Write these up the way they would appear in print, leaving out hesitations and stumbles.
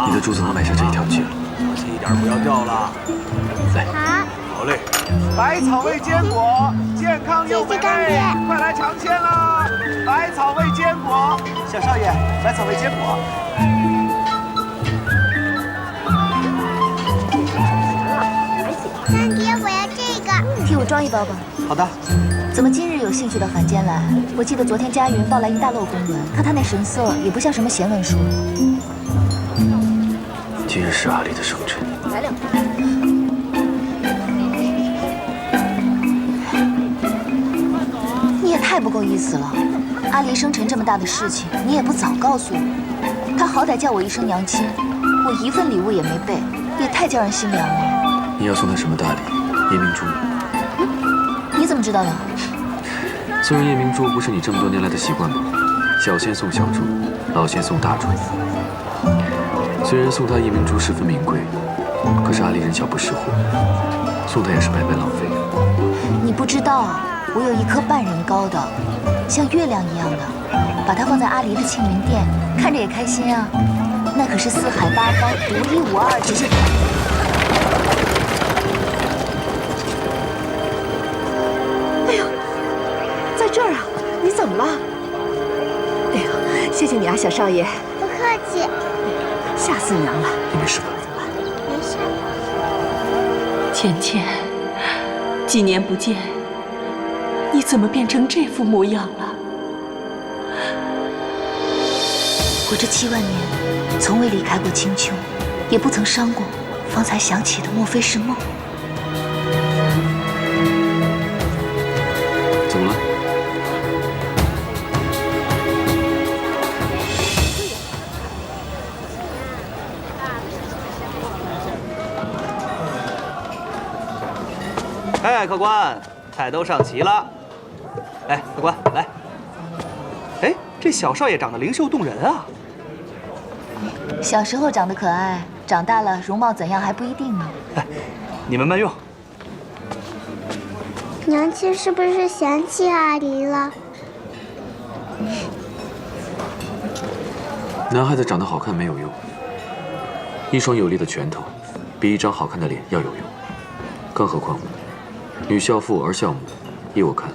你的珠子能买下这一条街了。小心一点，不要掉了。来，好嘞。百草味坚果，健康又美味，快来尝鲜啦！百草味坚果，小少爷，百草味坚果。干爹，我要这个。替我装一包吧。好的。怎么今日有兴趣到凡间来？我记得昨天佳云报来一大摞公文，看他那神色，也不像什么闲文书。今日是阿离的生辰，来两包。你也太不够意思了！阿离生辰这么大的事情，你也不早告诉我。他好歹叫我一声娘亲，我一份礼物也没备，也太叫人心凉了。你要送他什么大礼？夜明珠。你怎么知道的？送人夜明珠不是你这么多年来的习惯吗？小仙送小珠，老仙送大珠。虽然送他夜明珠十分名贵，可是阿离人小不识货，送他也是白白浪费。你不知道，我有一颗半人高的，像月亮一样的，把它放在阿离的庆云殿，看着也开心啊。那可是四海八方独一无二的。哎呦，在这儿啊！你怎么了？哎呦，谢谢你啊，小少爷。不客气。吓死娘了！你没事吧？没事。芊芊，几年不见，你怎么变成这副模样了？我这7万年，从未离开过青丘，也不曾伤过。方才想起的，莫非是梦？怎么了？哎，客官，菜都上齐了。哎，客官，来。哎，这小少爷长得灵秀动人啊。小时候长得可爱，长大了容貌怎样还不一定呢。哎，你们慢用。娘亲是不是嫌弃阿离了？男孩子长得好看没有用，一双有力的拳头比一张好看的脸要有用。更何况，女孝父儿孝母，依我看，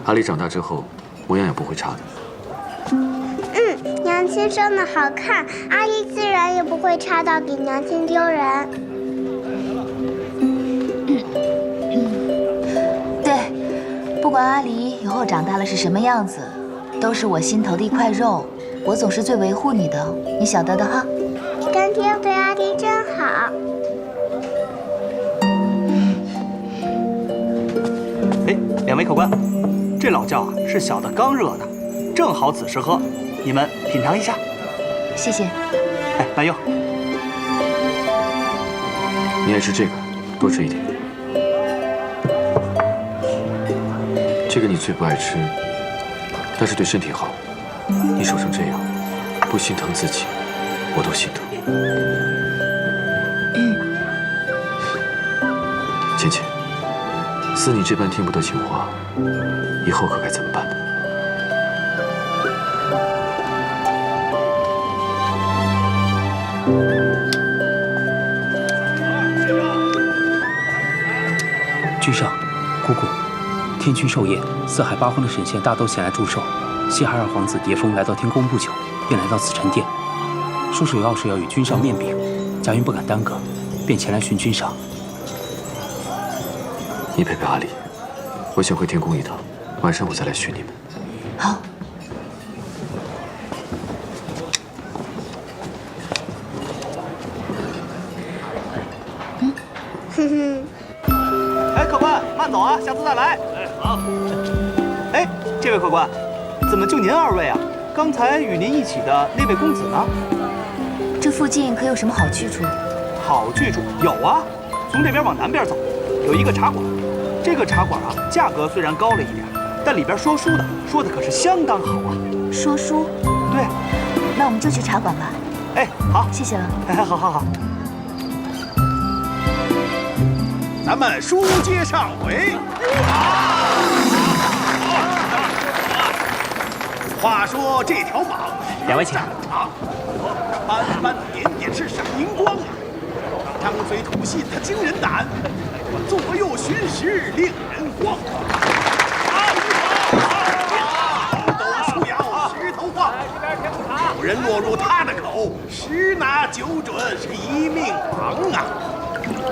阿离长大之后模样也不会差的。娘亲生得好看，阿离自然也不会差到给娘亲丢人。对，不管阿离以后长大了是什么样子，都是我心头的一块肉。我总是最维护你的，你晓得的哈。干爹对阿离真好。哎，两位客官，这老窖啊是小的刚热的，正好此时喝，你们品尝一下。谢谢。哎，慢用。你爱吃这个，多吃一点。这个你最不爱吃，但是对身体好。你瘦成这样，不心疼自己，我都心疼。芊芊，似你这般听不得情话，以后可该怎么办呢？君上，姑姑，天君寿宴，四海八方的神仙大都前来祝寿。西海二皇子蝶风来到天宫不久，便来到此陈殿，说是有要事要与君上面禀。佳云不敢耽搁，便前来寻君上。你陪陪阿离，我先回天宫一趟，晚上我再来寻你们。好。哎，客官，慢走啊，下次再来。哎，好。哎，这位客官，怎么就您二位啊？刚才与您一起的那位公子呢？这附近可有什么好去处？好去处有啊，从这边往南边走，有一个茶馆。这个茶馆啊，价格虽然高了一点，但里边说书的说的可是相当好啊。说书？对。那我们就去茶馆吧。哎，好，谢谢了。哎，好好好。咱们书接上回。话说这条蟒，两位请。斑斑点点信他惊人胆，左右寻时令人慌。斗树摇，石头晃，有人落入他的口，十拿九准，是一命亡啊！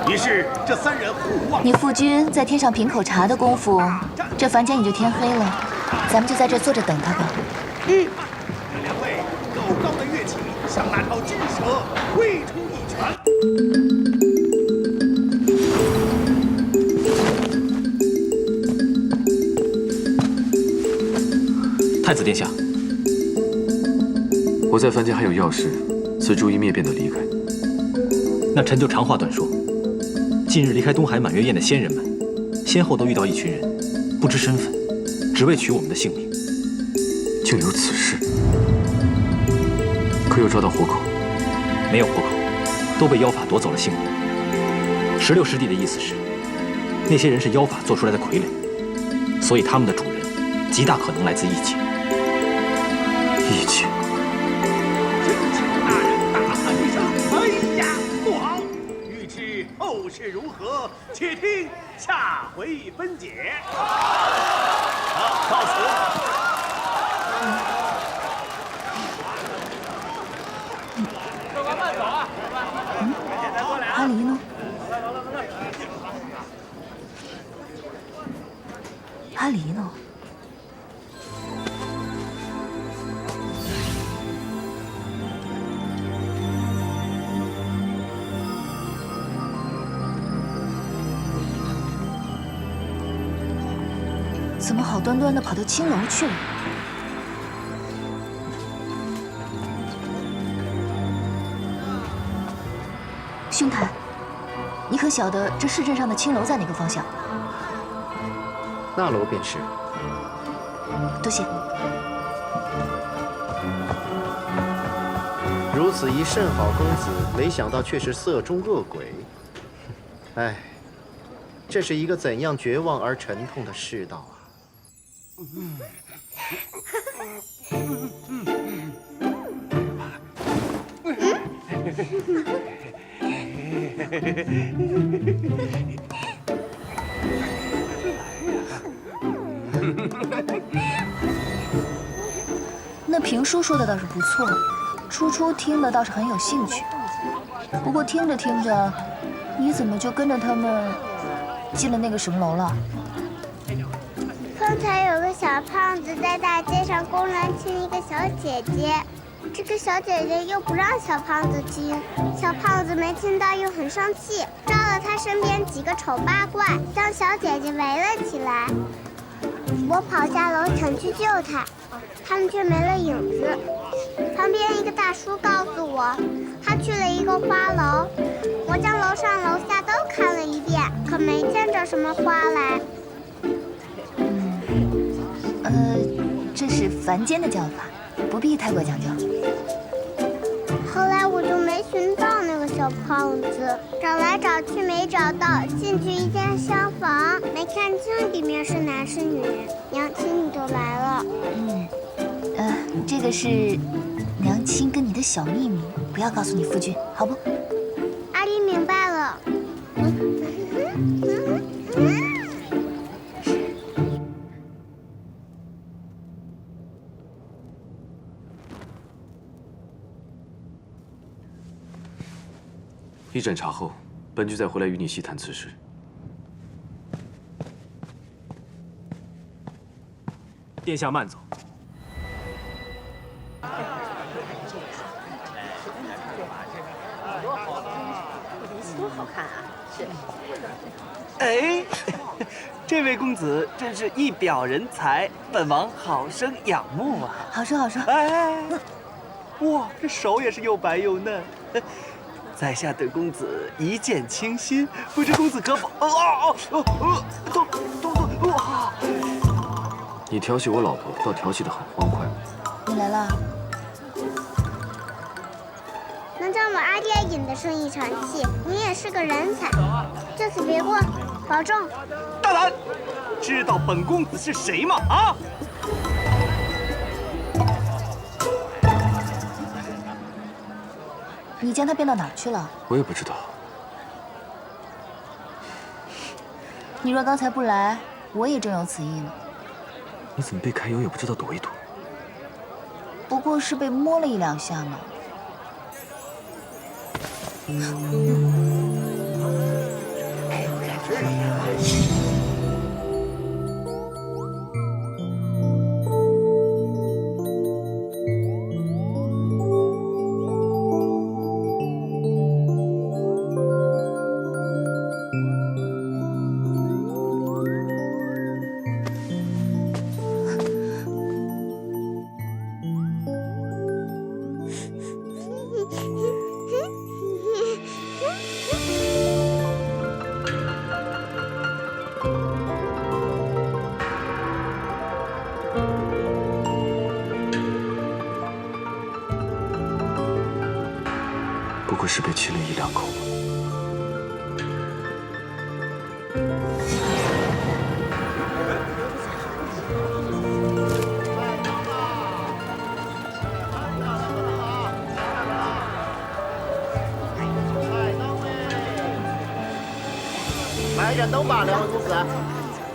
于是这三人互望。你父君在天上品口茶的功夫，这凡间也就天黑了，咱们就在这坐着等他吧。这两位高高的跃起，向那条金蛇挥出一拳。太子殿下，我在凡间还有要事，此烛一灭便得离开。那臣就长话短说。近日离开东海满月宴的仙人们，先后都遇到一群人，不知身份，只为取我们的性命。竟有此事？可有抓到活口？没有活口，都被妖法夺走了性命。16师弟的意思是，那些人是妖法做出来的傀儡，所以他们的主人极大可能来自异界。异界？真请大人大喊一声：“哎呀，不好！”欲知后事如何，且听下回分解。好，告辞。阿离呢？阿离呢？怎么好端端的跑到青楼去了？兄台，你可晓得这市镇上的青楼在哪个方向？那楼便是。多谢。如此一甚好公子，没想到却是色中恶鬼。唉，这是一个怎样绝望而沉痛的世道啊！那评书说的倒是不错，初初听的倒是很有兴趣。不过听着听着，你怎么就跟着他们进了那个什么楼了？方才有个小胖子在大街上公然亲一个小姐姐，这个小姐姐又不让小胖子亲，小胖子没亲到又很生气，招了他身边几个丑八怪，将小姐姐围了起来。我跑下楼想去救她，他们却没了影子。旁边一个大叔告诉我，他去了一个花楼。我将楼上楼下都看了一遍，可没见着什么花来。这是凡间的叫法，不必太过讲究。后来我就没寻到那个小胖子，找来找去没找到，进去一间厢房，没看清里面是男是女。娘亲你就来了。这个是娘亲跟你的小秘密，不要告诉你夫君，好不？阿离明白了。一盏茶后，本君再回来与你细谈此事。殿下慢走。多好看啊！是。哎，这位公子真是一表人才，本王好生仰慕啊！好说好说。哎，哇，这手也是又白又嫩。在下对公子一见倾心，不知公子可否？哇！你调戏我老婆，倒调戏得很欢快。你来了。能将我阿爹引得顺一场戏，你也是个人才。这次别过，保重。大胆！知道本公子是谁吗？啊！你将他变到哪儿去了？我也不知道。你若刚才不来，我也正有此意呢。你怎么被揩油也不知道躲一躲？不过是被摸了一两下嘛。不过是被亲了一两口吧。来盏灯吧，两位公子，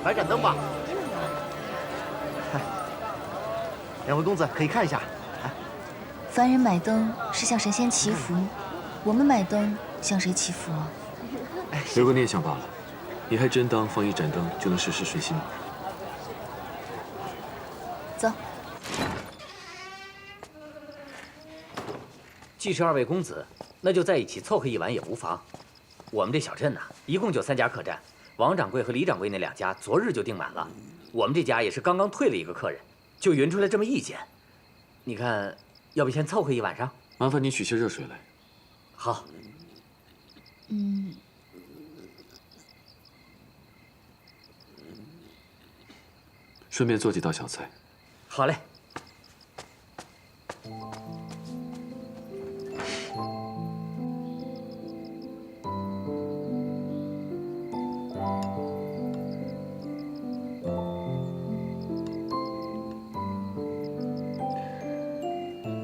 来盏灯吧。两位公子可以看一下。凡人买灯是向神仙祈福，我们买灯向谁祈福啊？留个念想罢了。你还真当放一盏灯就能事事顺心吗？走。既是二位公子，那就在一起凑合一晚也无妨。我们这小镇呐，一共就3家客栈，王掌柜和李掌柜那2家昨日就订满了，我们这家也是刚刚退了一个客人，就匀出来这么1间。你看，要不先凑合一晚上？麻烦你取些热水来。好。顺便做几道小菜。好嘞。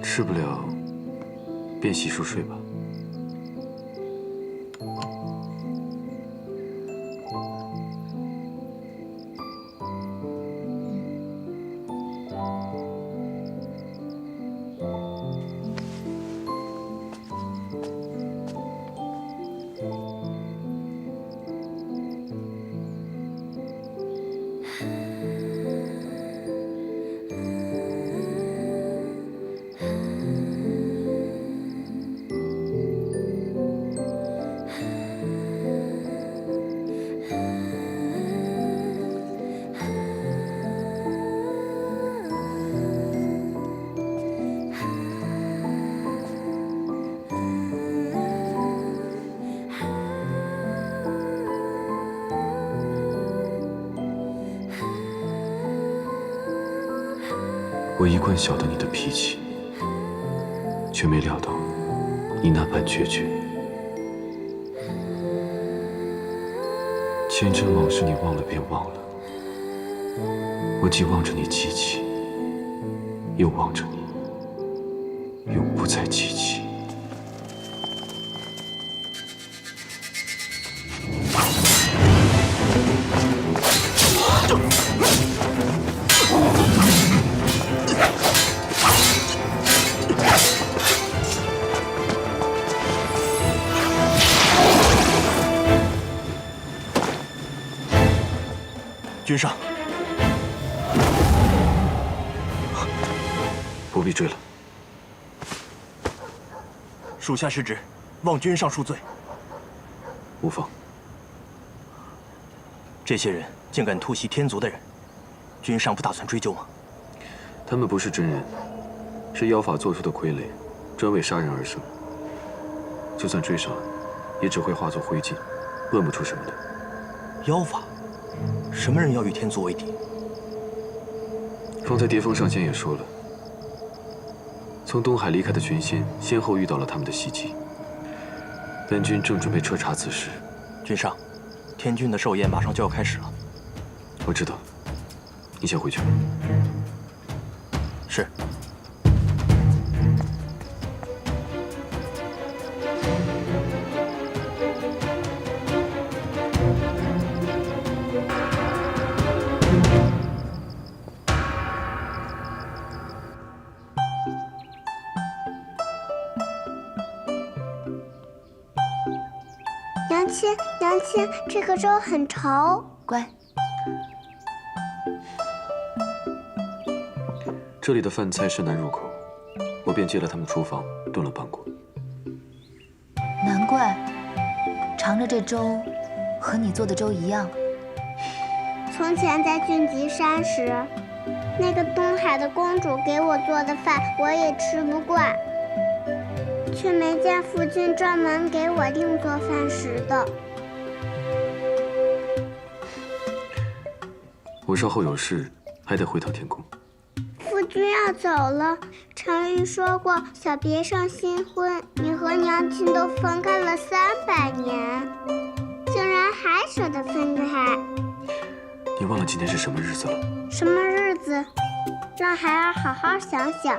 吃不了，便洗漱睡吧。我一贯晓得你的脾气，却没料到你那般决绝。前尘往事你忘了便忘了，我既望着你记起，又望着你永不再记起。君上，不必追了。属下失职，望君上恕罪。无妨。这些人竟敢突袭天族的人，君上不打算追究吗？他们不是真人，是妖法做出的傀儡，专为杀人而生。就算追上，也只会化作灰烬，问不出什么的。妖法？什么人要与天族为敌？方才蝶峰上仙也说了，从东海离开的群仙，先后遇到了他们的袭击。本君正准备彻查此事。君上，天君的寿宴马上就要开始了。我知道，你先回去。是。亲，娘亲，这个粥很稠。乖。这里的饭菜甚难入口，我便借了他们厨房炖了半锅。难怪，尝着这粥，和你做的粥一样。从前在俊极山时，那个东海的公主给我做的饭，我也吃不惯，却没见夫君专门给我另做饭食的。我稍后有事，还得回趟天宫。夫君要走了，常玉说过，小别胜新婚，你和娘亲都分开了300年，竟然还舍得分开。你忘了今天是什么日子了？什么日子？让孩儿好好想想。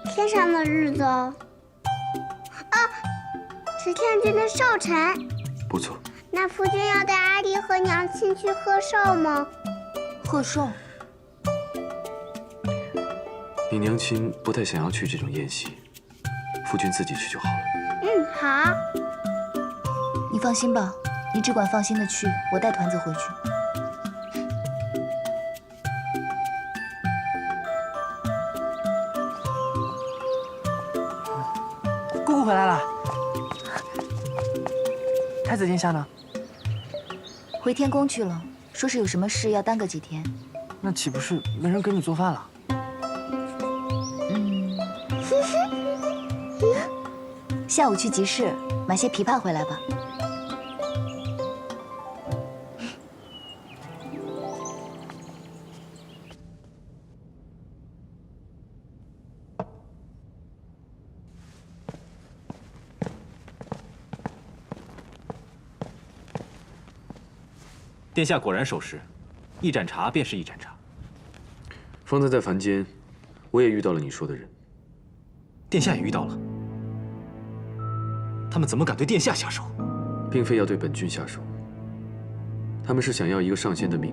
天上的日子哦。啊，是天君的寿辰。不错。那夫君要带阿离和娘亲去贺寿吗？贺寿。你娘亲不太想要去这种宴席，夫君自己去就好了。嗯，好。你放心吧，你只管放心的去，我带团子回去。姑姑回来了。太子殿下呢？回天宫去了，说是有什么事要耽搁几天。那岂不是没人给你做饭了？下午去集市买些枇杷回来吧。殿下果然守时，一盏茶便是一盏茶。方才在凡间，我也遇到了你说的人。殿下也遇到了。他们怎么敢对殿下下手？并非要对本君下手，他们是想要一个上仙的命，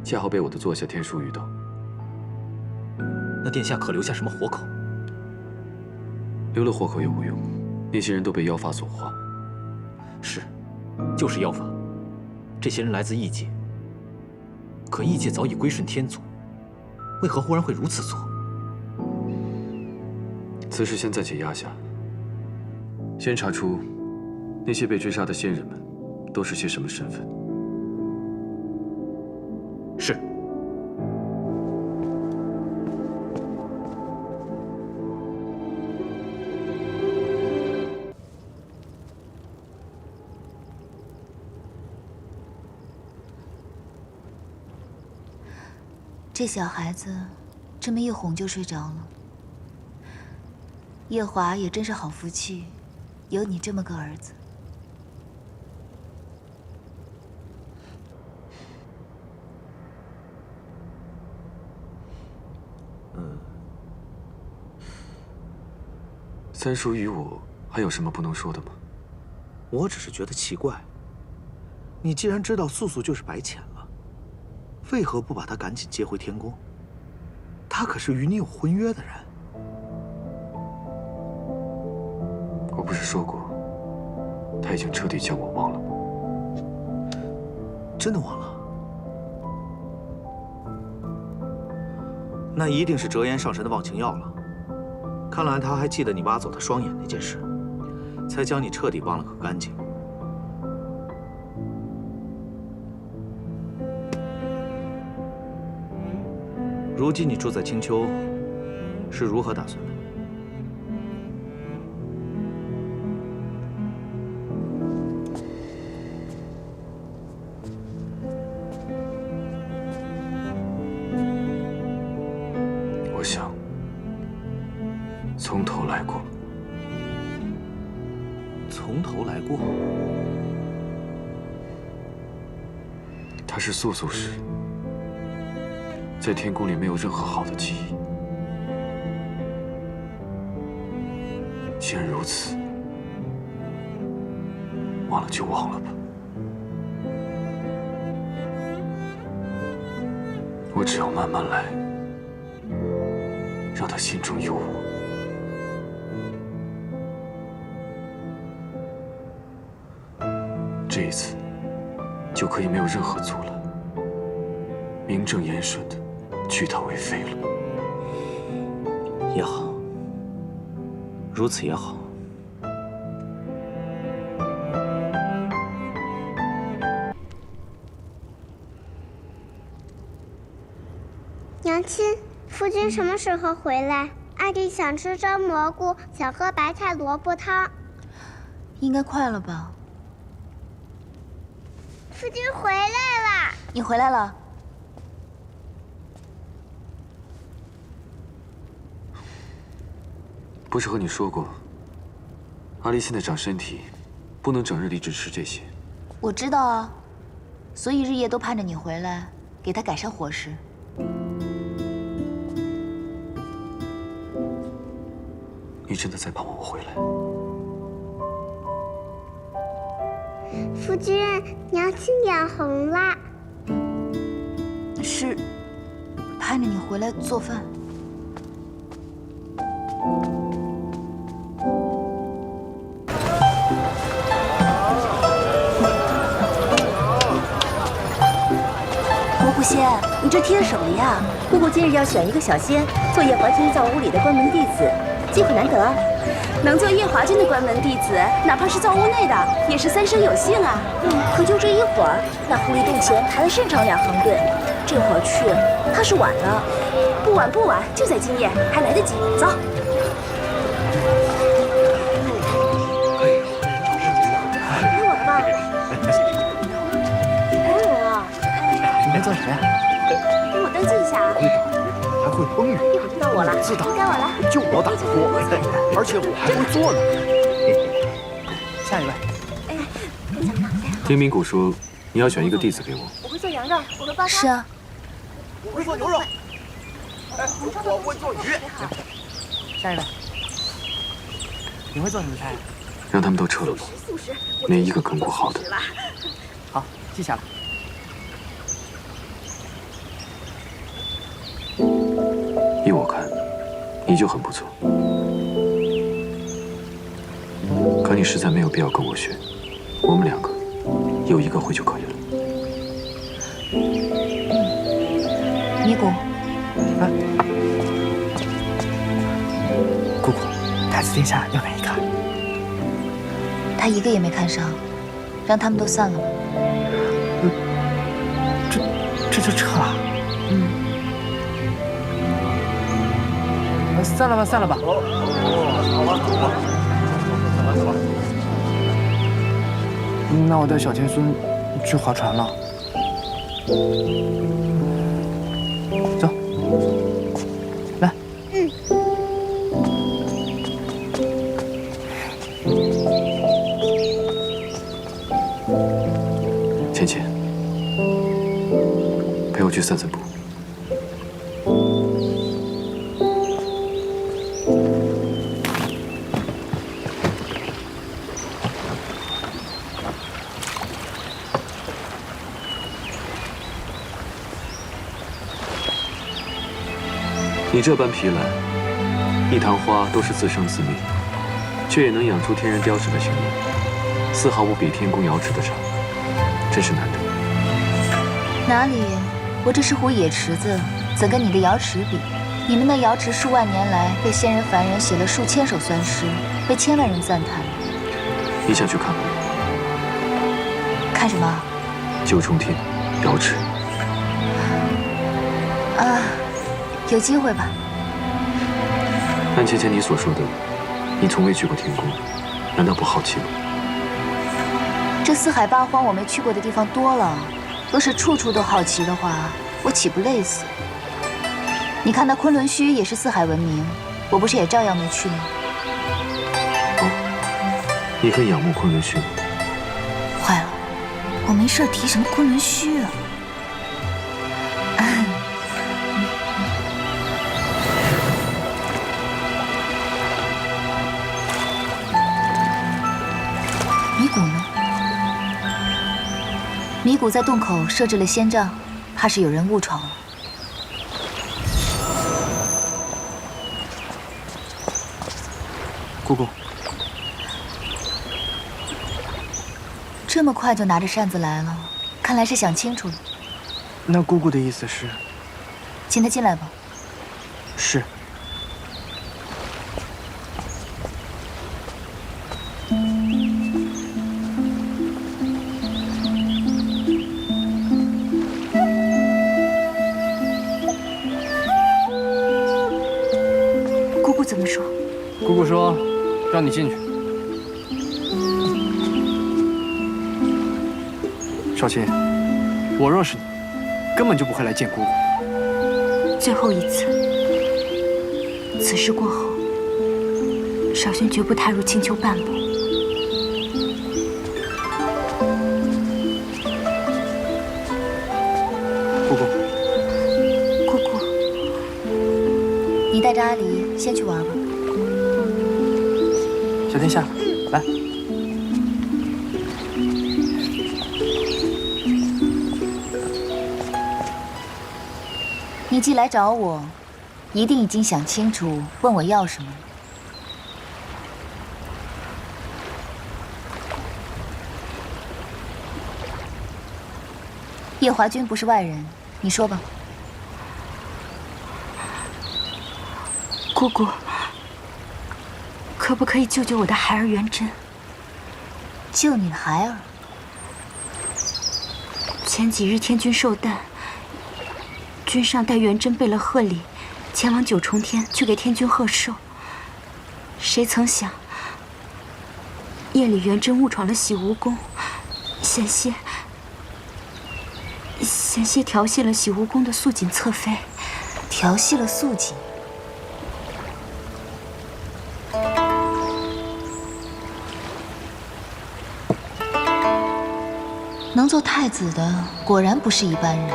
恰好被我的座下天书遇到。那殿下可留下什么活口？留了活口也无用，那些人都被妖法所化。是，就是妖法。这些人来自异界，可异界早已归顺天族，为何忽然会如此做？此事先暂且压下，先查出那些被追杀的仙人们都是些什么身份。是。这小孩子这么一哄就睡着了。夜华也真是好福气，有你这么个儿子。三叔与我还有什么不能说的吗？我只是觉得奇怪，你既然知道素素就是白浅了，为何不把她赶紧接回天宫？她可是与你有婚约的人。我不是说过，他已经彻底将我忘了吗？真的忘了？那一定是折颜上神的忘情药了。看来他还记得你挖走他双眼那件事，才将你彻底忘了个干净。如今你住在青丘，是如何打算的？我想从头来过。从头来过？他是素素时，在天宫里没有任何好的记忆。既然如此，忘了就忘了吧。我只要慢慢来，让他心中有我。这这一次就可以没有任何阻拦，名正言顺的拒他为妃了。也好，如此也好。娘亲，夫君什么时候回来？阿弟想吃蒸蘑菇，想喝白菜萝卜汤。应该快了吧？夫君回来了。你回来了。不是和你说过，阿丽现在长身体，不能整日里只吃这些。我知道啊，所以日夜都盼着你回来，给她改善伙食。你真的在盼望我回来？夫君，娘亲脸红了。是盼着你回来做饭。蘑菇仙，你这贴什么呀？姑姑今日要选一个小仙做夜华君造屋里的关门弟子，机会难得，能做夜华君的关门弟子，哪怕是造屋内的，也是三生有幸啊。可就这一会儿，那狐狸洞前抬了擅长2行队，这会儿去，怕是晚了。不晚，就在今夜，还来得及。走。陪我吧。陪我啊。你在做什么呀？给我登记一下啊。还会风雨，一会儿就到我了，知道该我了。就我打得过，而且我还会做呢。下一位。哎，跟讲吧。听明谷说，你要选一个弟子给我。我会做羊肉，我会煲汤。是啊。我会做牛肉。哎，我会做鱼。下一位。你会做什么菜？让他们都撤了吧，没一个跟过好的。好，记下来。依我看，你就很不错。可你实在没有必要跟我学，我们2个有一个会就可以了。尼古，姑姑，太子殿下要哪一个？他一个也没看上，让他们都散了吧。这就撤了？散了吧，散了吧。好吧。那我带小天孙去划船了。走，来。芊芊，陪我去散散步。你这般皮兰，一坛花都是自生自灭，却也能养出天然雕饰的形状，丝毫不比天宫瑶池的差，真是难得。哪里？我这是壶野池子，怎跟你的瑶池比？你们的瑶池数万年来被仙人凡人写了数千首酸诗，被千万人赞叹。你想去看吗？看什么？九重天，瑶池。有机会吧。按芊芊你所说的，你从未去过天宫，难道不好奇吗？这四海八荒我没去过的地方多了，若是处处都好奇的话，我岂不累死？你看那昆仑虚也是四海闻名，我不是也照样没去吗？哦，你很仰慕昆仑虚吗？坏了，我没事提什么昆仑虚啊？米谷呢？米谷在洞口设置了仙障，怕是有人误闯了。姑姑，这么快就拿着扇子来了，看来是想清楚了。那姑姑的意思是？请他进来吧。是。姑姑怎么说？姑姑说，让你进去。少卿，我若是你，根本就不会来见姑姑。最后一次，此事过后，少勋绝不踏入青丘半步。姑姑，姑姑，你带着阿离先去玩吧。小天下，来。你既来找我，一定已经想清楚，问我要什么。叶华君不是外人，你说吧。姑姑，可不可以救救我的孩儿元贞？救你的孩儿？前几日天君寿诞，君上带元贞备了贺礼，前往九重天去给天君贺寿。谁曾想，夜里元贞误闯了洗梧宫，险些调戏了洗梧宫的素锦侧妃。调戏了素锦？能做太子的果然不是一般人，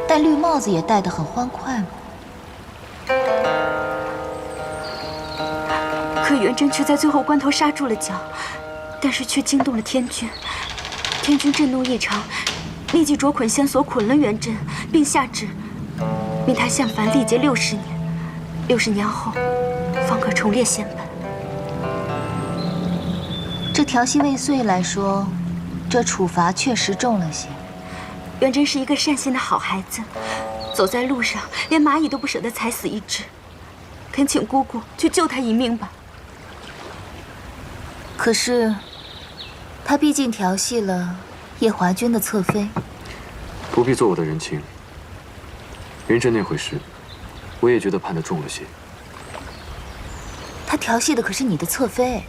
戴绿帽子也戴得很欢快嘛。可元贞却在最后关头刹住了脚，但是却惊动了天君。天君震怒异常，立即着捆仙索捆了元贞，并下旨命他向凡历劫60年，60年后方可重列仙本。这调戏未遂来说，这处罚确实重了些。元贞是一个善心的好孩子，走在路上连蚂蚁都不舍得踩死一只，恳请姑姑去救他一命吧。可是，他毕竟调戏了叶华君的侧妃。不必做我的人情。元贞那回事，我也觉得判得重了些。他调戏的可是你的侧妃。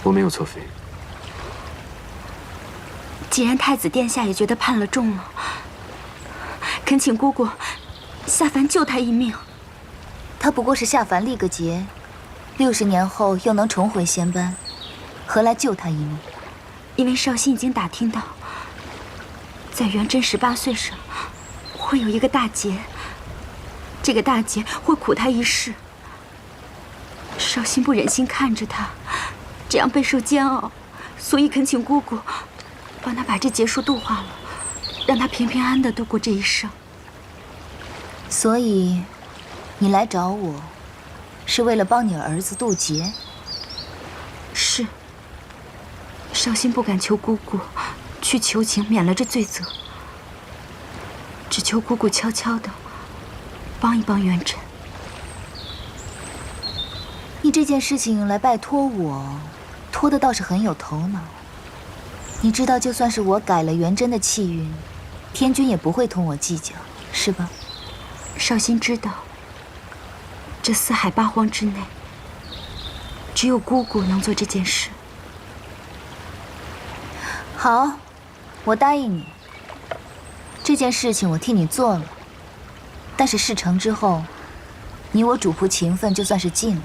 我没有侧妃。既然太子殿下也觉得判了重了，恳请姑姑下凡救他一命。他不过是下凡历个劫，60年后又能重回仙班，何来救他一命？因为少卿已经打听到，在元贞18岁时，会有一个大劫，这个大劫会苦他一世。少卿不忍心看着他这样备受煎熬，所以恳请姑姑帮他把这劫数度化了，让他平平安安地度过这一生。所以，你来找我，是为了帮你儿子渡劫？是。少卿不敢求姑姑去求情免了这罪责，只求姑姑悄悄地帮一帮元贞。你这件事情来拜托我，托的倒是很有头脑。你知道，就算是我改了元贞的气运，天君也不会同我计较，是吧？少卿知道，这4海8荒之内，只有姑姑能做这件事。好，我答应你。这件事情我替你做了，但是事成之后，你我主仆情分就算是尽了。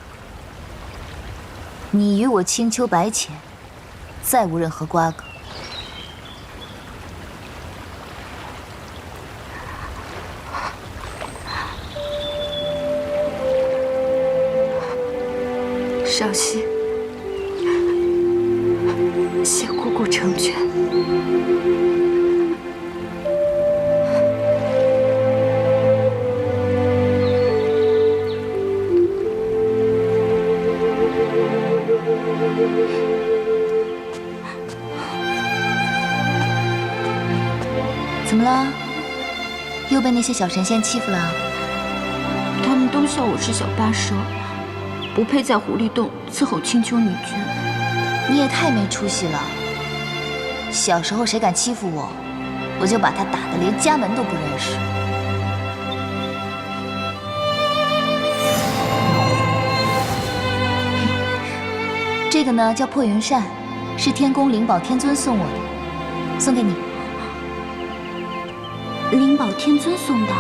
你与我青丘白浅，再无任何瓜葛。少卿，谢姑姑成全。怎么了？又被那些小神仙欺负了？他们都笑我是小八蛇，不配在狐狸洞伺候青丘女君。你也太没出息了！小时候谁敢欺负我，我就把他打得连家门都不认识。这个呢叫破云扇，是天宫灵宝天尊送我的，送给你。灵宝天尊送的，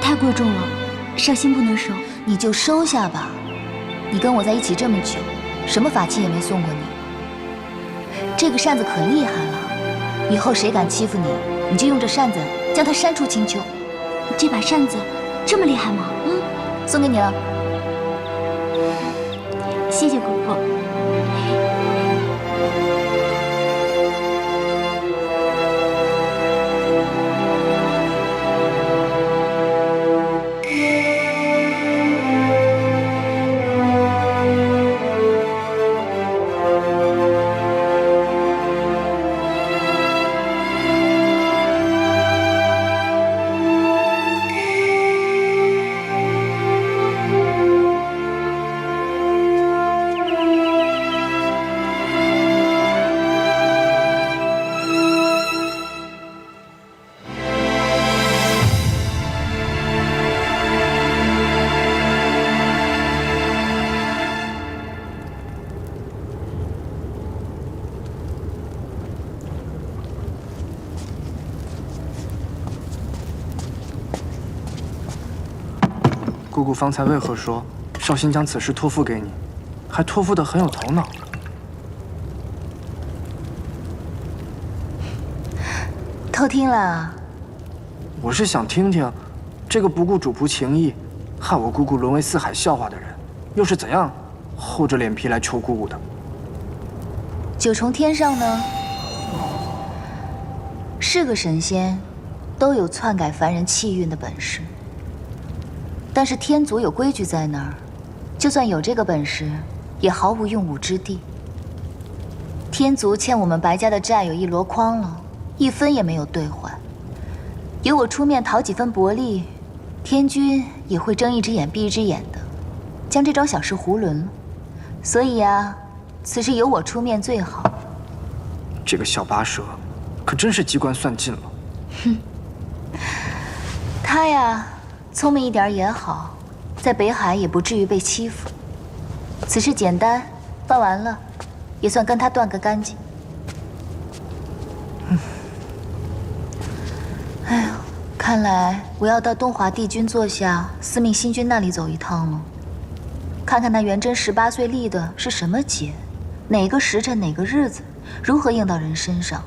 太贵重了，少卿不能收。你就收下吧。你跟我在一起这么久，什么法器也没送过你。这个扇子可厉害了，以后谁敢欺负你，你就用这扇子将他扇出青丘。这把扇子这么厉害吗？送给你了。谢谢姑姑。姑姑方才为何说绍兴将此事托付给你，还托付得很有头脑？偷听了？我是想听听，这个不顾主仆情谊，害我姑姑沦为四海笑话的人，又是怎样厚着脸皮来求姑姑的？九重天上呢，是个神仙，都有篡改凡人气运的本事。但是天族有规矩在那儿，就算有这个本事，也毫无用武之地。天族欠我们白家的债有1箩筐了，1分也没有兑还。有我出面讨几分薄利，天君也会睁一只眼闭一只眼的，将这桩小事囫囵了。所以啊，此事由我出面最好。这个小八蛇，可真是机关算尽了。哼，他呀。聪明一点也好，在北海也不至于被欺负。此事简单，办完了，也算跟他断个干净。哎呦，看来我要到东华帝君座下司命星君那里走一趟了，看看那元贞18岁立的是什么节，哪个时辰哪个日子，如何应到人身上。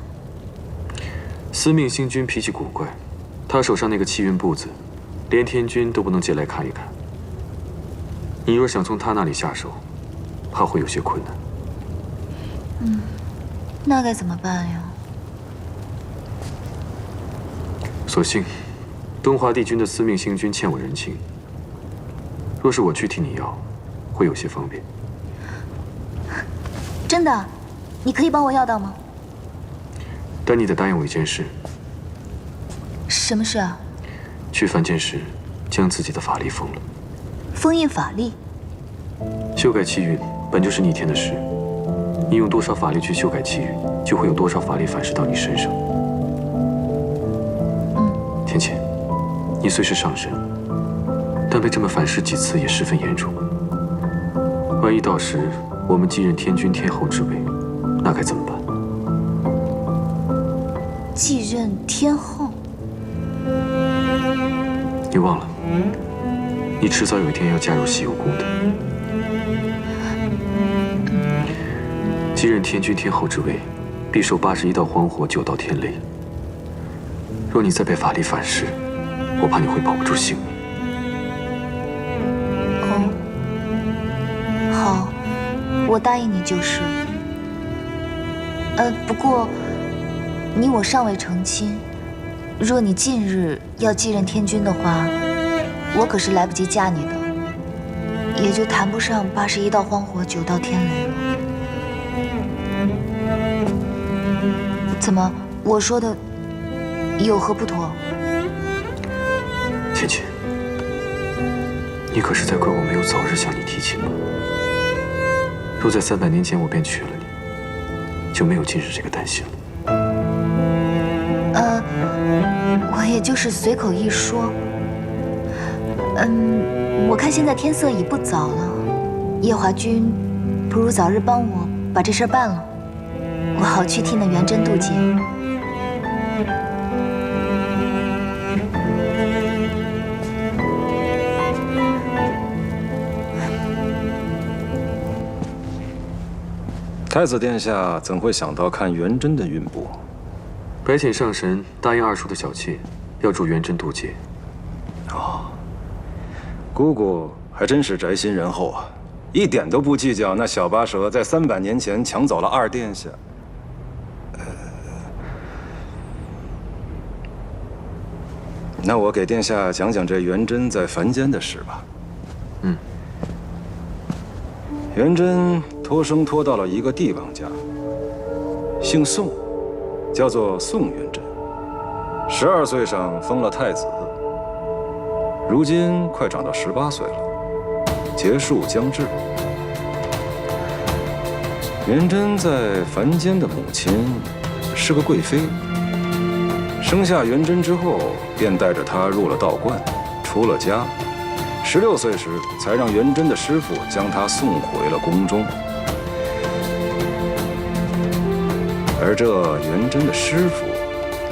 司命星君脾气古怪，他手上那个气运簿子。连天君都不能借来看一看，你若想从他那里下手，怕会有些困难。那该怎么办呀？所幸，东华帝君的司命星君欠我人情，若是我去替你要，会有些方便。真的？你可以帮我要到吗？但你得答应我一件事。什么事啊？去凡间时，将自己的法力封了。封印法力？修改气运本就是逆天的事，你用多少法力去修改气运，就会有多少法力反噬到你身上。天谴，你虽是上神，但被这么反噬几次也十分严重。万一到时我们继任天君天后之位，那该怎么办？继任天后？你忘了，你迟早有一天要加入西游宫的。继任天君天后之位，必受81道荒火，9道天雷。若你再被法力反噬，我怕你会保不住性命。好，我答应你就是了。不过你我尚未成亲。若你近日要继任天君的话，我可是来不及嫁你的，也就谈不上81道荒火，9道天雷了。怎么，我说的有何不妥？芊芊，你可是在怪我没有早日向你提亲吗？若在300年前我便娶了你，就没有今日这个担心了。我也就是随口一说。我看现在天色已不早了，夜华君，不如早日帮我把这事办了，我好去替那元贞渡劫。太子殿下怎会想到看元贞的运步？白浅上神答应二叔的小妾，要助元贞渡劫。姑姑还真是宅心仁厚啊，一点都不计较那小八蛇在300年前抢走了二殿下。那我给殿下讲讲这元贞在凡间的事吧。元贞托生托到了一个帝王家，姓宋，叫做宋元贞。12岁上封了太子，如今快长到18岁了，结束将至。元贞在凡间的母亲是个贵妃，生下元贞之后，便带着她入了道观，出了家。16岁时，才让元贞的师傅将她送回了宫中。而这元贞的师傅，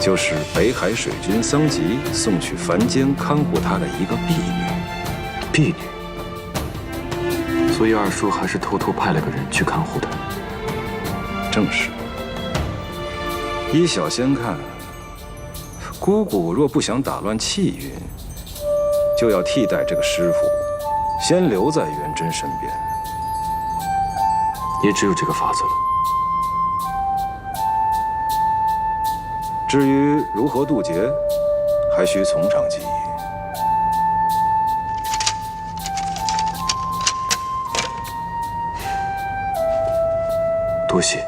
就是北海水军桑吉送去凡间看护他的一个婢女。婢女，所以二叔还是偷偷派了个人去看护她。正是。依小仙看，姑姑若不想打乱气运，就要替代这个师傅，先留在元贞身边。也只有这个法子了。至于如何渡劫，还需从长计议。多谢。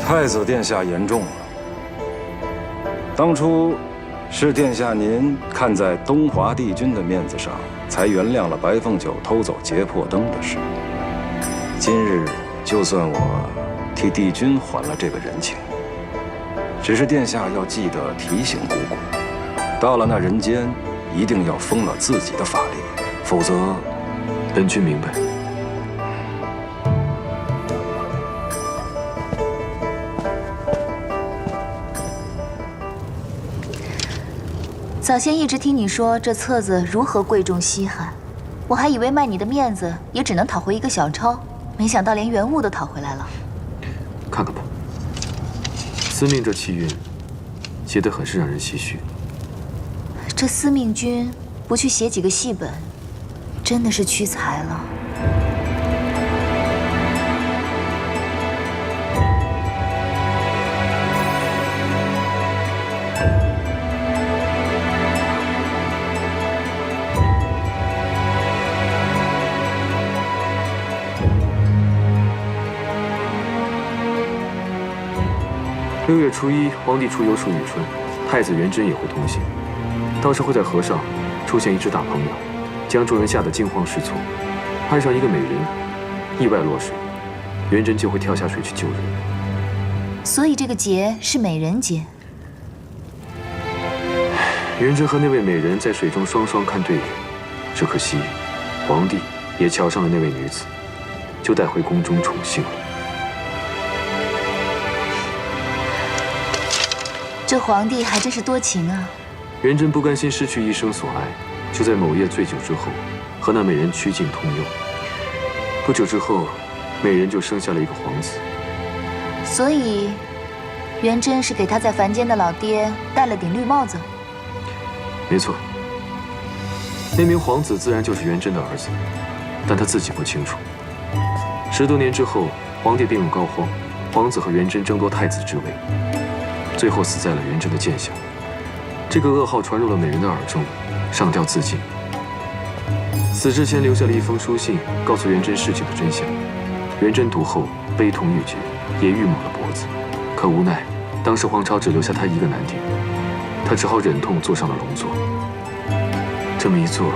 太子殿下言重了。当初是殿下您看在东华帝君的面子上，才原谅了白凤九偷走劫魄灯的事。今日就算我替帝君还了这个人情，只是殿下要记得提醒姑姑，到了那人间，一定要封了自己的法力，否则，本君明白。早先一直听你说这册子如何贵重稀罕，我还以为卖你的面子也只能讨回一个小钞，没想到连原物都讨回来了。看看吧，司命这气运，写得很是让人唏嘘。这司命君不去写几个戏本，真的是屈才了。6月初1，皇帝出游处女春，太子元贞也会同行。到时会在河上出现一只大鹏鸟，将众人吓得惊慌失措。岸上一个美人意外落水，元贞就会跳下水去救人。所以这个劫是美人劫。元贞和那位美人在水中双双看对眼，只可惜皇帝也瞧上了那位女子，就带回宫中宠幸了。这皇帝还真是多情啊！元贞不甘心失去一生所爱，就在某夜醉酒之后，和那美人曲径通幽。不久之后，美人就生下了一个皇子。所以，元贞是给他在凡间的老爹戴了顶绿帽子。没错，那名皇子自然就是元贞的儿子，但他自己不清楚。10多年之后，皇帝病入膏肓，皇子和元贞争夺太子之位。最后死在了元贞的剑下，这个噩耗传入了美人的耳中，上吊自尽。死之前留下了一封书信，告诉元贞事情的真相。元贞读后悲痛欲绝，也郁抹了脖子，可无奈当时皇朝只留下他一个男丁，他只好忍痛坐上了龙座。这么一坐，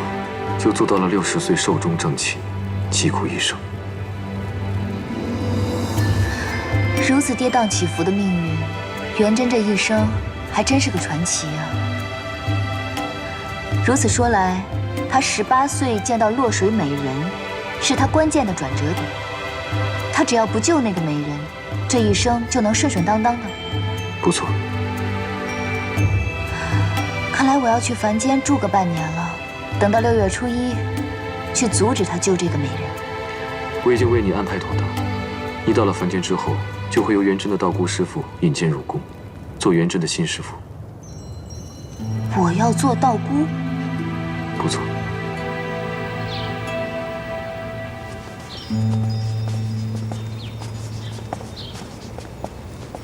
就坐到了60岁寿终正寝，疾苦一生。如此跌宕起伏的命运，元贞这一生还真是个传奇啊！如此说来，他18岁见到落水美人，是他关键的转折点。他只要不救那个美人，这一生就能顺顺当当的。不错。看来我要去凡间住个半年了，等到6月初1，去阻止他救这个美人。我已经为你安排妥当，你到了凡间之后，就会由元贞的道姑师傅引荐入宫，做元贞的新师傅。我要做道姑？不错。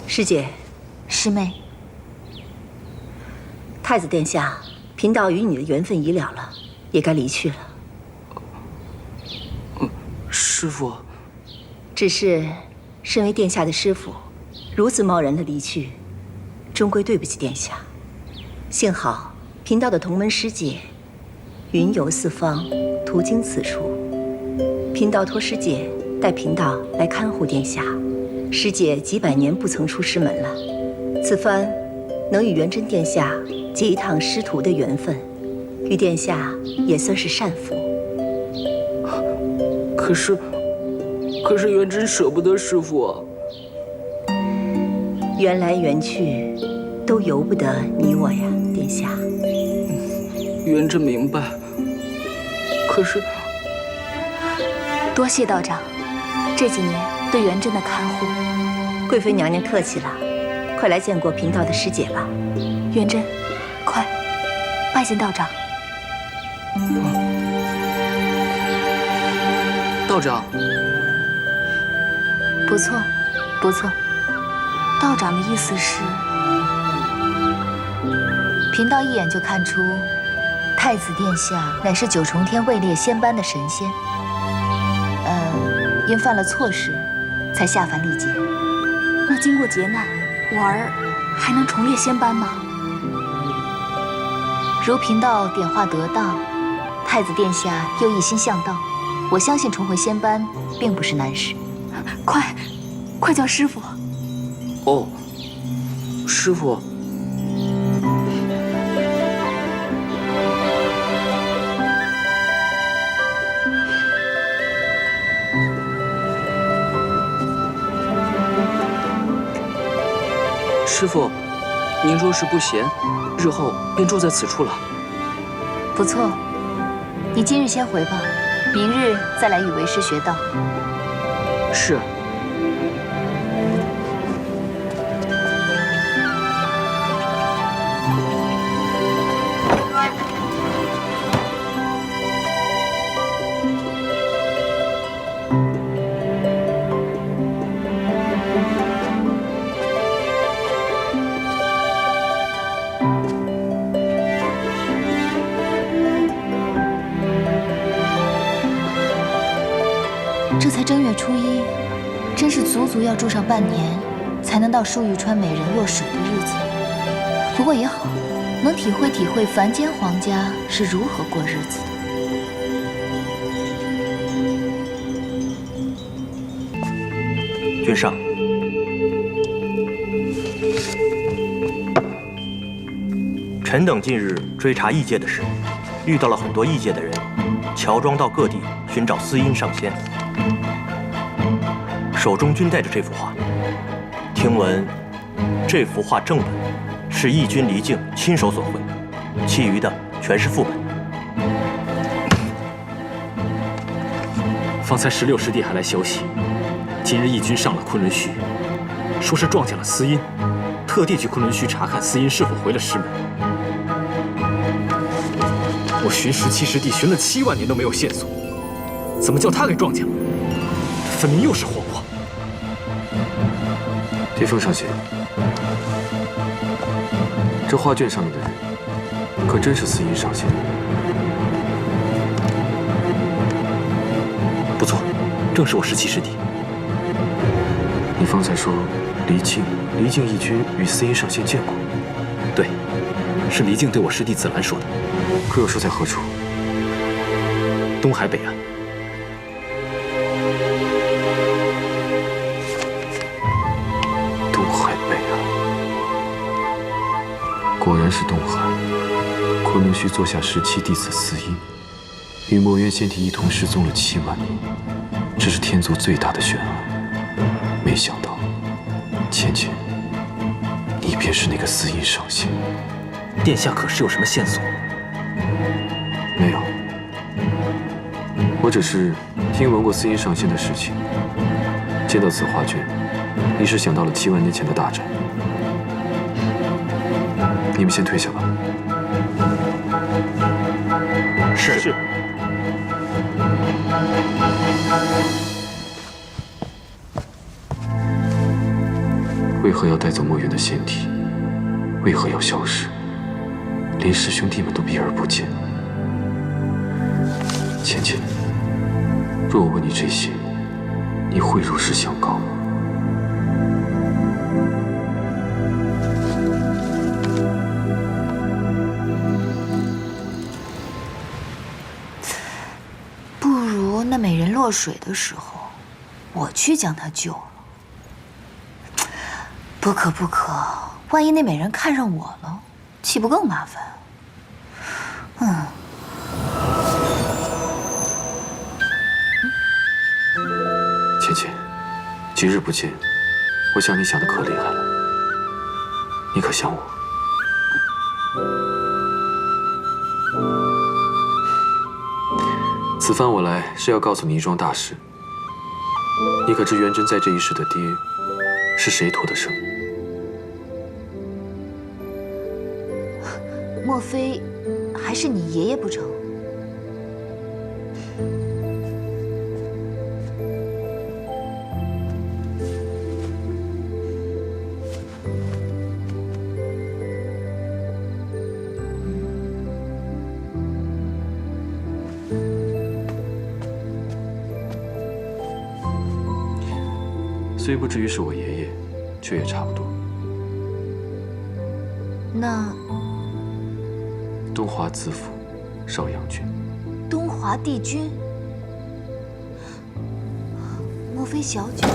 师姐，师妹，太子殿下，贫道与你的缘分已了了，也该离去了。师父，只是身为殿下的师傅，如此贸然的离去，终归对不起殿下。幸好贫道的同门师姐云游四方，途经此处，贫道托师姐带贫道来看护殿下。师姐几百年不曾出师门了，此番能与元贞殿下结一趟师徒的缘分，与殿下也算是善福。可是元贞舍不得师父啊。缘来缘去，都由不得你我呀，殿下。元贞明白，可是多谢道长这几年对元贞的看护。贵妃娘娘客气了，快来见过贫道的师姐吧。元贞，快拜见道长。道长，不错，不错。道长的意思是，贫道一眼就看出，太子殿下乃是9重天位列仙班的神仙。因犯了错事，才下凡历劫。那经过劫难，我儿还能重列仙班吗？如贫道点化得当，太子殿下又一心向道，我相信重回仙班并不是难事。快叫师傅！哦，师傅。师傅，您若是不嫌，日后便住在此处了。不错，你今日先回吧，明日再来与为师学道。是。这才正月初1，真是足足要住上半年，才能到舒玉川美人落水的日子。不过也好，能体会体会凡间皇家是如何过日子的。君上，臣等近日追查异界的事，遇到了很多异界的人，乔装到各地寻找司音上仙。手中均带着这幅画，听闻这幅画正本是义军离境亲手所绘，其余的全是副本。方才16师弟还来消息，今日义军上了昆仑虚，说是撞见了司音，特地去昆仑虚查看司音是否回了师门。我寻17师弟寻了7万年都没有线索，怎么叫他给撞见了？分明又是祸国。铁凤上仙，这画卷上面的人，可真是司音上仙？不错，正是我17师弟。你方才说离境义军与司音上仙见过。对，是离境对我师弟紫兰说的。可又说在何处？东海北岸。东海北岸，果然是东海。昆仑虚座下17弟子司音，与墨渊仙帝一同失踪了7万年，这是天族最大的悬案。没想到，芊芊，你便是那个司音上仙。殿下可是有什么线索？没有，我只是听闻过司音上仙的事情。见到此画卷，一时想到了7万年前的大战。你们先退下吧。是。为何要带走墨渊的仙体？为何要消失？连师兄弟们都避而不见。芊芊，若我问你这些，你会如实相告吗？不如那美人落水的时候，我去将她救了。不可不可，万一那美人看上我了，岂不更麻烦？芊芊，几日不见，我想你想的可厉害了。你可想我？此番我来是要告诉你一桩大事。你可知元真在这一世的爹是谁托的生？莫非还是你爷爷不成？虽不至于是我爷爷，却也差不多。那东华子府邵阳君，东华帝君，莫非小九？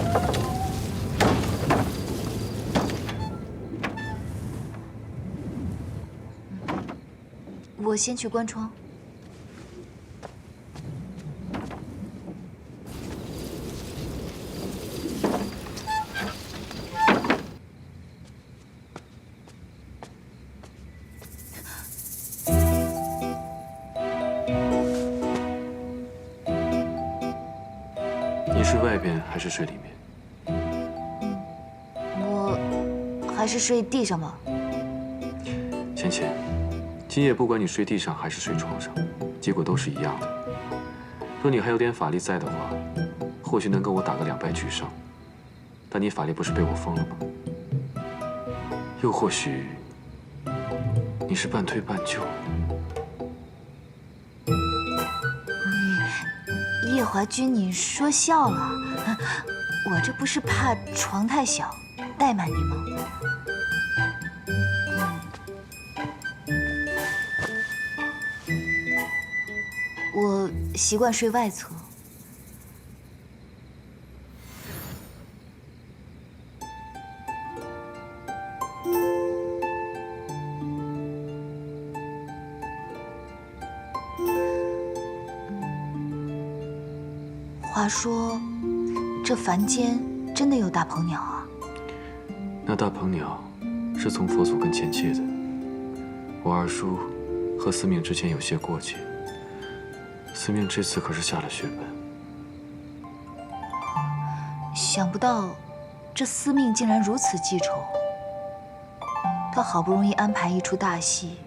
我先去关窗。你睡外边还是睡里面？我还是睡地上吧。芊芊，今夜不管你睡地上还是睡床上，结果都是一样的。若你还有点法力在的话，或许能跟我打个2败俱伤。但你法力不是被我封了吗？又或许你是半推半就。夜华君，你说笑了，我这不是怕床太小怠慢你吗？我习惯睡外侧。话说，这凡间真的有大鹏鸟啊？那大鹏鸟是从佛祖跟前借的。我二叔和司命之间有些过节，司命这次可是下了血本。想不到，这司命竟然如此记仇。他好不容易安排一出大戏，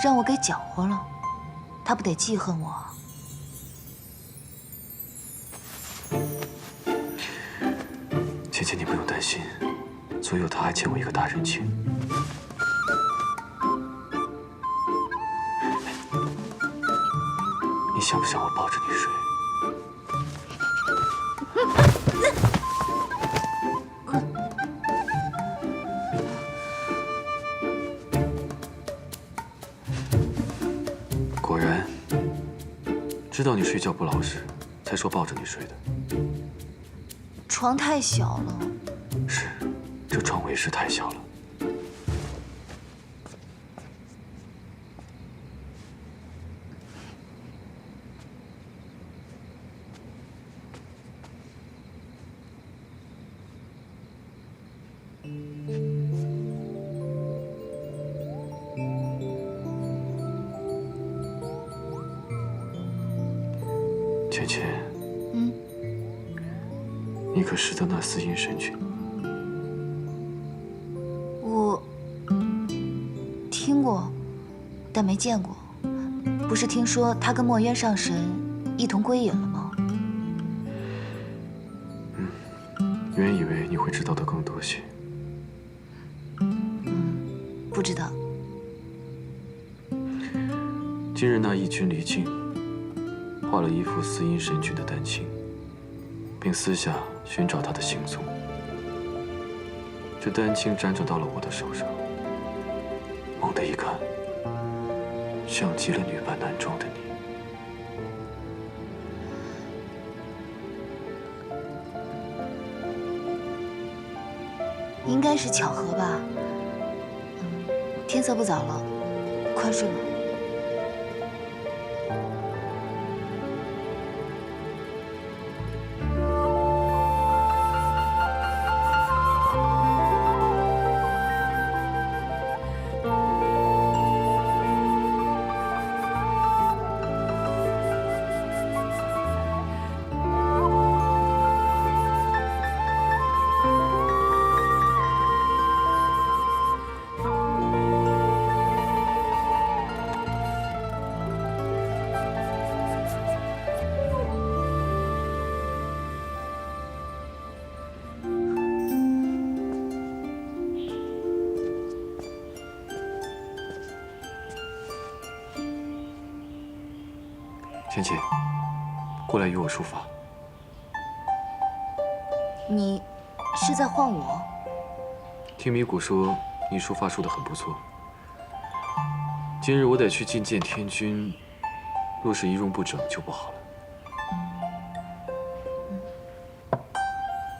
让我给搅和了，他不得记恨我啊？芊芊，你不用担心，左右他还欠我一个大人情。你想不想我抱着你睡？知道你睡觉不老实，才说抱着你睡的。床太小了。是，这床位是太小了。芊芊，你可识得那四阴神君？我听过，但没见过。不是听说他跟墨渊上神一同归隐了吗？原以为你会知道的更多些。不知道。今日那义军离境，画了一幅四阴神君的丹青，并私下寻找他的行踪。这丹青辗转到了我的手上，猛地一看，像极了女扮男装的你。应该是巧合吧。天色不早了，快睡吧。芊芊，过来与我书法。你是在唤我？听米谷说你书法书得很不错。今日我得去觐见天君，若是仪容不整就不好了。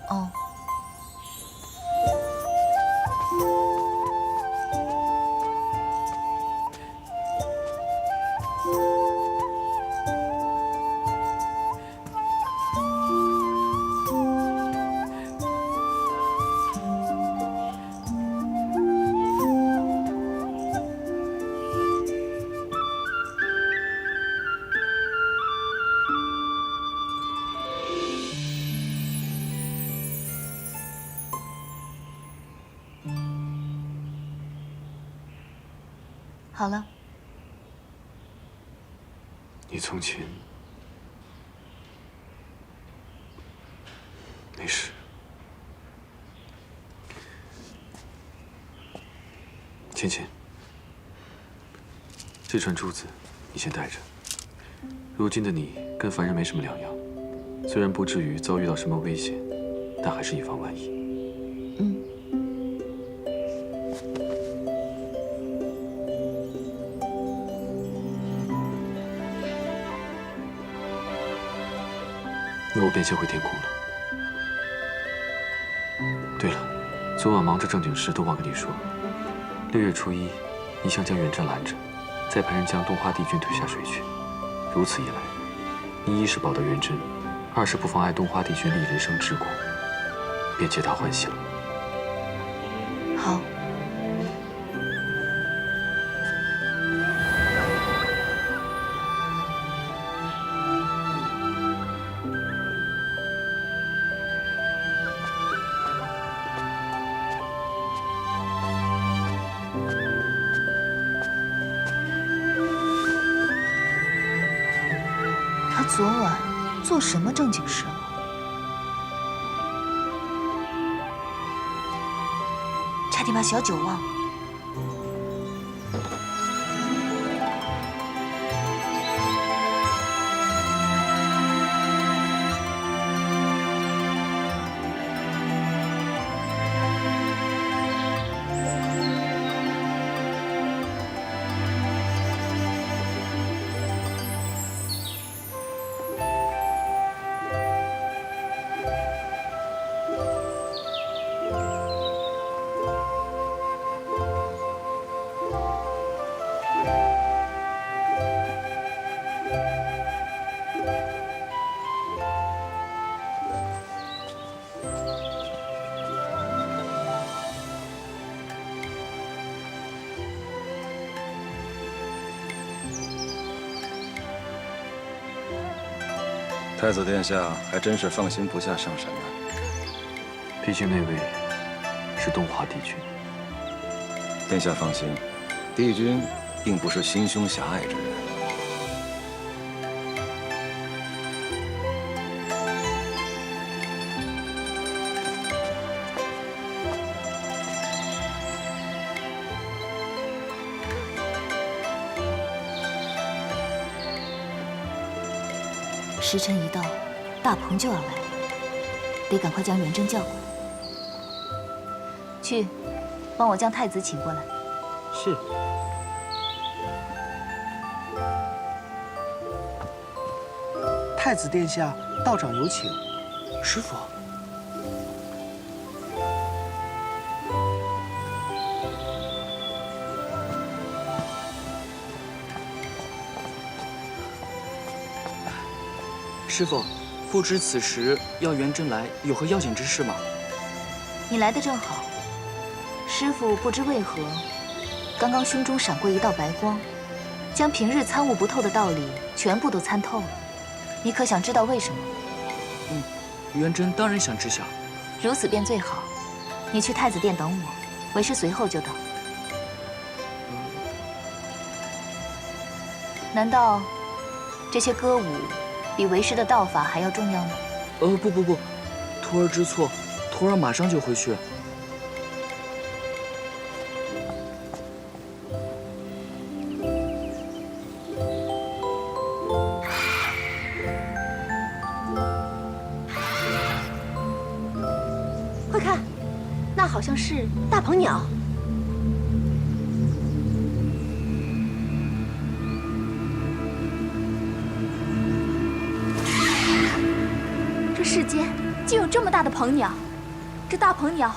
哦。好了。你从前没事。芊芊，这串珠子你先带着。如今的你跟凡人没什么两样，虽然不至于遭遇到什么危险，但还是以防万一。那我便先回天宫了。对了，昨晚忙着正经事都忘跟你说，6月初1，你想将远征拦着，再派人将东华帝君推下水去。如此一来，你一是保得元贞，二是不妨碍东华帝君立人生之功，便皆大欢喜了。好。他昨晚做什么正经事了？差点把小九忘了。太子殿下还真是放心不下上神呐。毕竟那位是东华帝君。殿下放心，帝君并不是心胸狭隘之人。时辰一到，大鹏就要来，得赶快将元贞叫过来。去，帮我将太子请过来。是。太子殿下，道长有请。师傅。师傅，不知此时要元贞来有何要紧之事吗？你来的正好。师傅不知为何，刚刚胸中闪过一道白光，将平日参悟不透的道理全部都参透了。你可想知道为什么？元贞当然想知晓。如此便最好。你去太子殿等我，为师随后就到。难道这些歌舞比为师的道法还要重要吗？不，徒儿知错，徒儿马上就回去。快看，那好像是大鹏鸟。这世间竟有这么大的鹏鸟，这大鹏鸟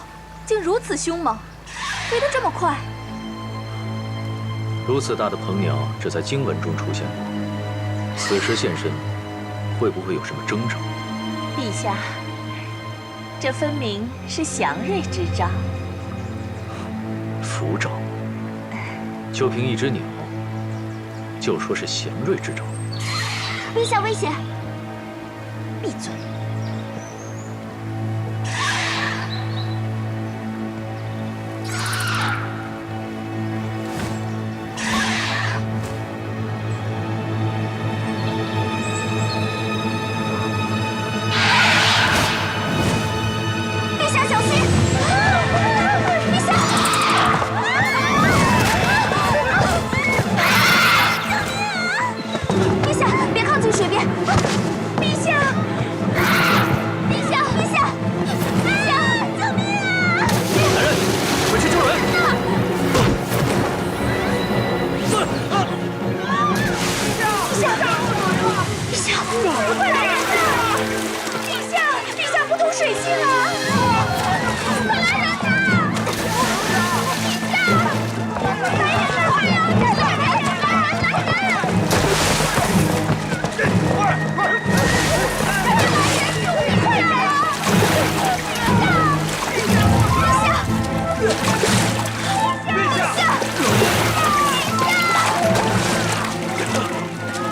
竟如此凶猛，飞得这么快。如此大的鹏鸟，只在经文中出现过。此时现身，会不会有什么征兆？陛下，这分明是祥瑞之兆。福兆？就凭一只鸟，就说是祥瑞之兆？陛下危险！闭嘴！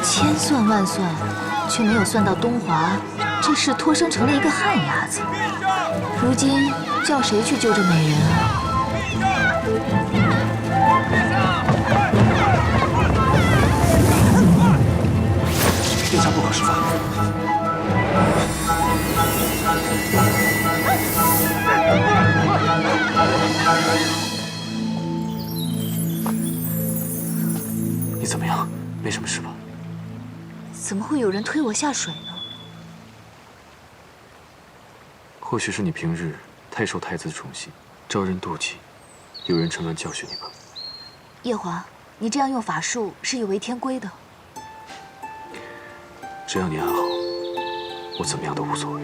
千算万算，却没有算到东华这事脱生成了一个旱鸭子。如今叫谁去救这美人啊？殿下不可失法。你怎么样？没什么事吧？怎么会有人推我下水呢？或许是你平日太受太子宠幸，招人妒忌，有人趁乱教训你吧。夜华，你这样用法术是有违天规的。只要你安好，我怎么样都无所谓。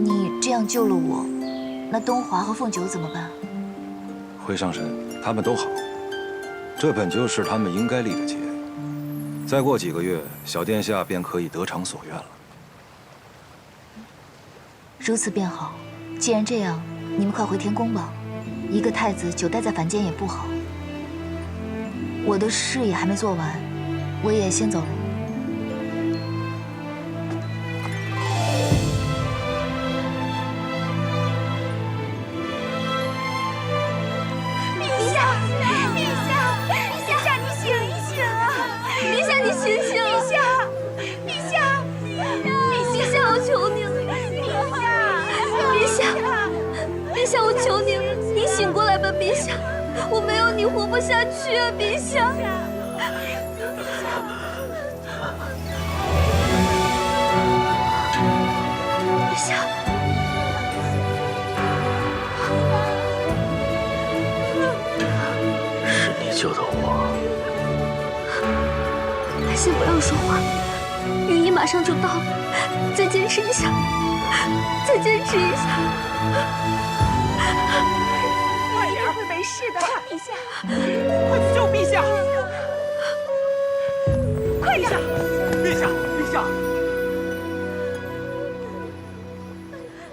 你这样救了我，那东华和凤九怎么办？回上神，他们都好，这本就是他们应该立的节。再过几个月，小殿下便可以得偿所愿了。如此便好。既然这样，你们快回天宫吧。一个太子久待在凡间也不好。我的事也还没做完，我也先走了。陛下，陛下，陛下，你醒一醒啊！陛下，你醒醒！陛下，陛下，陛下，我求您了！陛下，陛下，我求您了，您醒过来吧，陛下！我没有你活不下去啊，陛下！陛下，是你救的我。先不要说话，御医马上就到了，再坚持一下，再坚持一下。快点，会没事的，陛下，快去救陛下！快点！陛下，陛下！